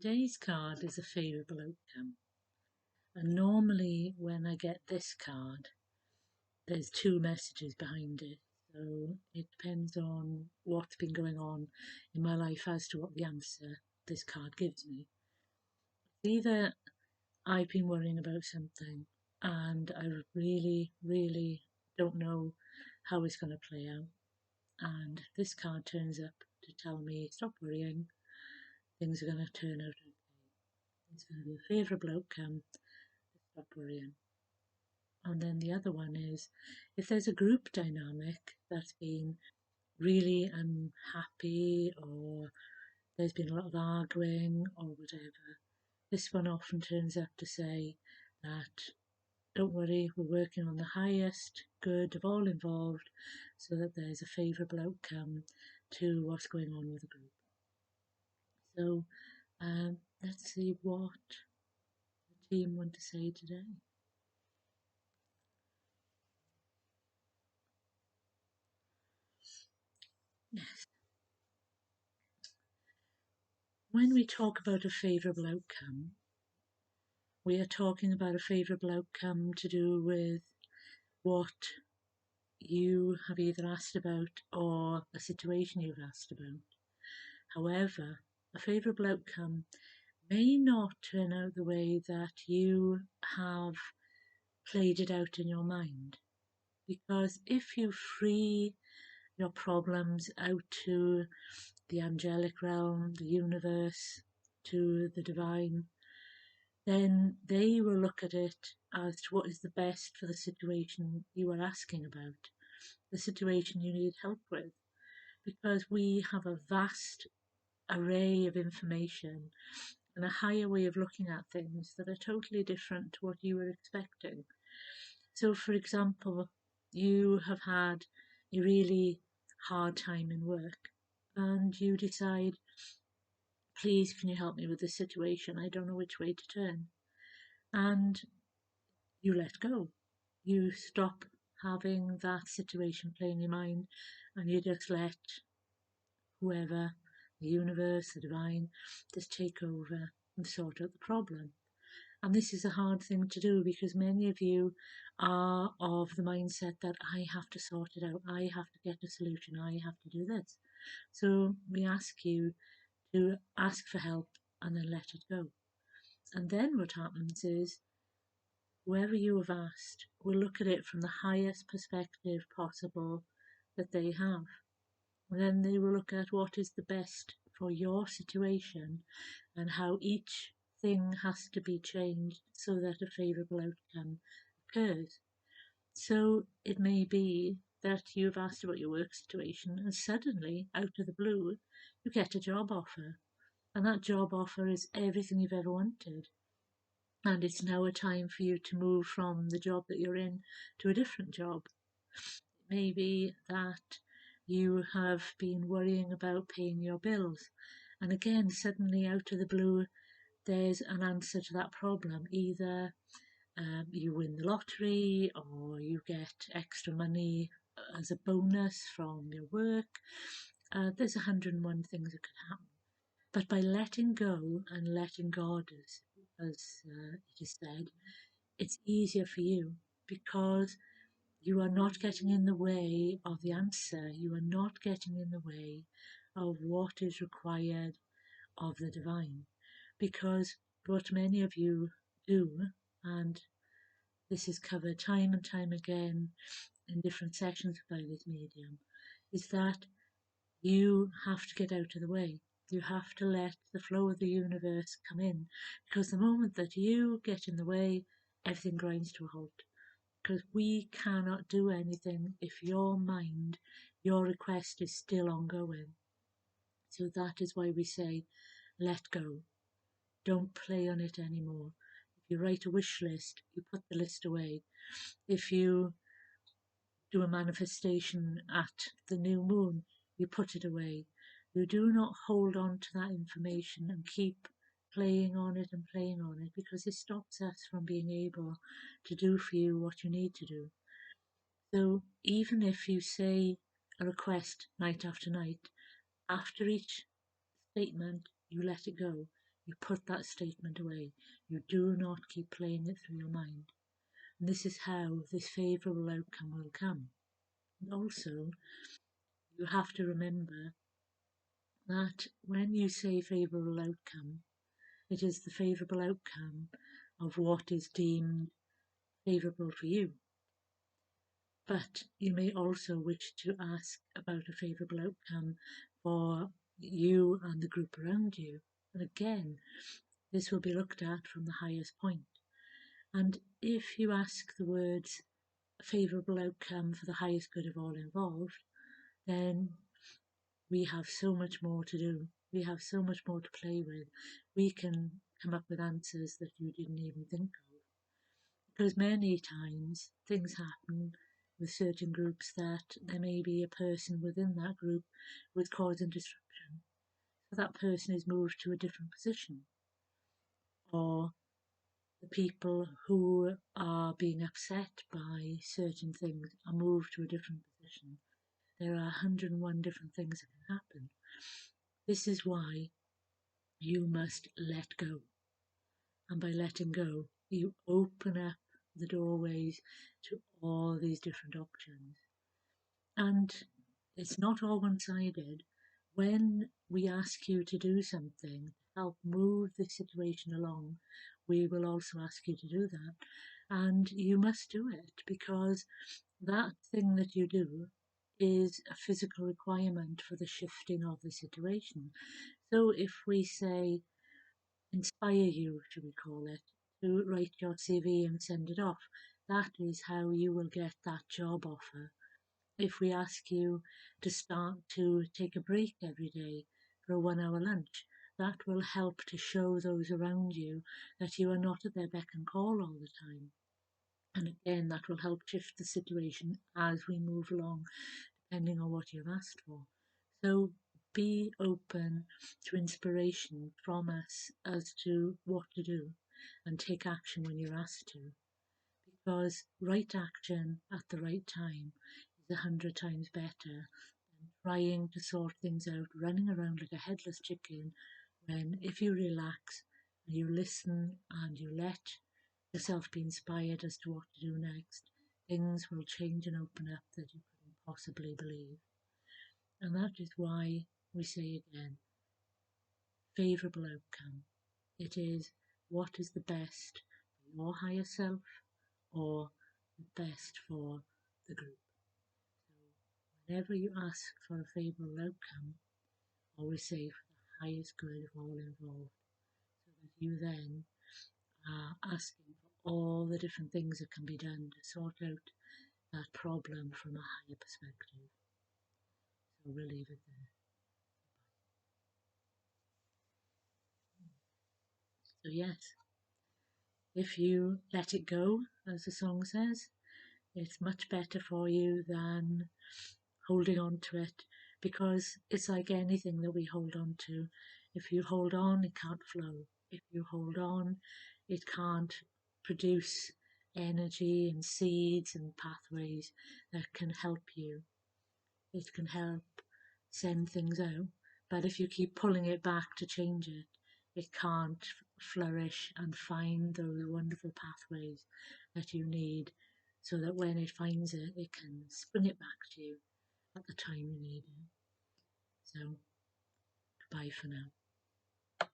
Today's card is a favourable outcome. And normally when I get this card, there's two messages behind it. So it depends on what's been going on in my life as to what the answer this card gives me. Either I've been worrying about something and I really don't know how it's going to play out. And this card turns up to tell me, stop worrying, things are going to turn out okay. It's going to be a favourable outcome, stop worrying. And then the other one is if there's a group dynamic that's been really unhappy or there's been a lot of arguing or whatever, this one often turns up to say that don't worry, we're working on the highest good of all involved so that there's a favourable outcome to what's going on with the group. So let's see what the team want to say today. Yes. When we talk about a favourable outcome, we are talking about a favourable outcome to do with what you have either asked about or a situation you've asked about. However, a favourable outcome may not turn out the way that you have played it out in your mind. Because if you free your problems out to the angelic realm, the universe, to the divine, then they will look at it as to what is the best for the situation you are asking about, the situation you need help with. Because we have a vast array of information and a higher way of looking at things that are totally different to what you were expecting. So, for example, you have had a really hard time in work and you decide, please, can you help me with this situation? I don't know which way to turn. And you let go. You stop having that situation play in your mind and you just let whoever, the universe, the divine, just take over and sort out the problem. And this is a hard thing to do because many of you are of the mindset that I have to sort it out, I have to get a solution, I have to do this. So we ask you to ask for help and then let it go. And then what happens is whoever you have asked will look at it from the highest perspective possible that they have. And then they will look at what is the best for your situation and how each thing has to be changed so that a favourable outcome occurs. So it may be that you've asked about your work situation and suddenly, out of the blue, you get a job offer. And that job offer is everything you've ever wanted. And it's now a time for you to move from the job that you're in to a different job. It may be that you have been worrying about paying your bills. And again, suddenly out of the blue, there's an answer to that problem. Either you win the lottery or you get extra money as a bonus from your work. There's 101 things that could happen. But by letting go and letting God, as it is said, it's easier for you because you are not getting in the way of the answer. You are not getting in the way of what is required of the divine. Because what many of you do, and this is covered time and time again in different sections by this medium, is that you have to get out of the way. You have to let the flow of the universe come in, because the moment that you get in the way, everything grinds to a halt. Because we cannot do anything if your mind, your request is still ongoing. So that is why we say, let go. Don't play on it anymore. If you write a wish list, you put the list away. If you do a manifestation at the new moon, you put it away. You do not hold on to that information and keep playing on it and playing on it, because it stops us from being able to do for you what you need to do. So even if you say a request night after night, after each statement you let it go. You put that statement away. You do not keep playing it through your mind. And this is how this favourable outcome will come. And also, you have to remember that when you say favourable outcome, it is the favourable outcome of what is deemed favourable for you. But you may also wish to ask about a favourable outcome for you and the group around you. And again, this will be looked at from the highest point. And if you ask the words favourable outcome for the highest good of all involved, then we have so much more to do. We have so much more to play with. We can come up with answers that you didn't even think of. Because many times things happen with certain groups that there may be a person within that group with causing disruption. So that person is moved to a different position. Or the people who are being upset by certain things are moved to a different position. There are 101 different things that can happen. This is why you must let go. And by letting go, you open up the doorways to all these different options. And it's not all one-sided. When we ask you to do something to help move the situation along, we will also ask you to do that. And you must do it, because that thing that you do is a physical requirement for the shifting of the situation. So if we say, inspire you, should we call it, to write your CV and send it off, that is how you will get that job offer. If we ask you to start to take a break every day for a 1 hour lunch, that will help to show those around you that you are not at their beck and call all the time. And again, that will help shift the situation as we move along, depending on what you've asked for. So be open to inspiration from us as to what to do, and take action when you're asked to. Because right action at the right time is 100 times better than trying to sort things out, running around like a headless chicken, when if you relax and you listen and you let yourself be inspired as to what to do next, things will change and open up that you couldn't possibly believe. And that is why we say again, favourable outcome. It is what is the best for your higher self, or the best for the group. So whenever you ask for a favourable outcome, always say for the highest good of all involved, so that you then are asking for all the different things that can be done to sort out that problem from a higher perspective. So we'll leave it there. So yes, if you let it go, as the song says, it's much better for you than holding on to it, because it's like anything that we hold on to. If you hold on, it can't flow. If you hold on, it can't produce energy and seeds and pathways that can help you. It can help send things out, but if you keep pulling it back to change it, it can't flourish and find those wonderful pathways that you need, so that when it finds it, it can spring it back to you at the time you need it. So, goodbye for now.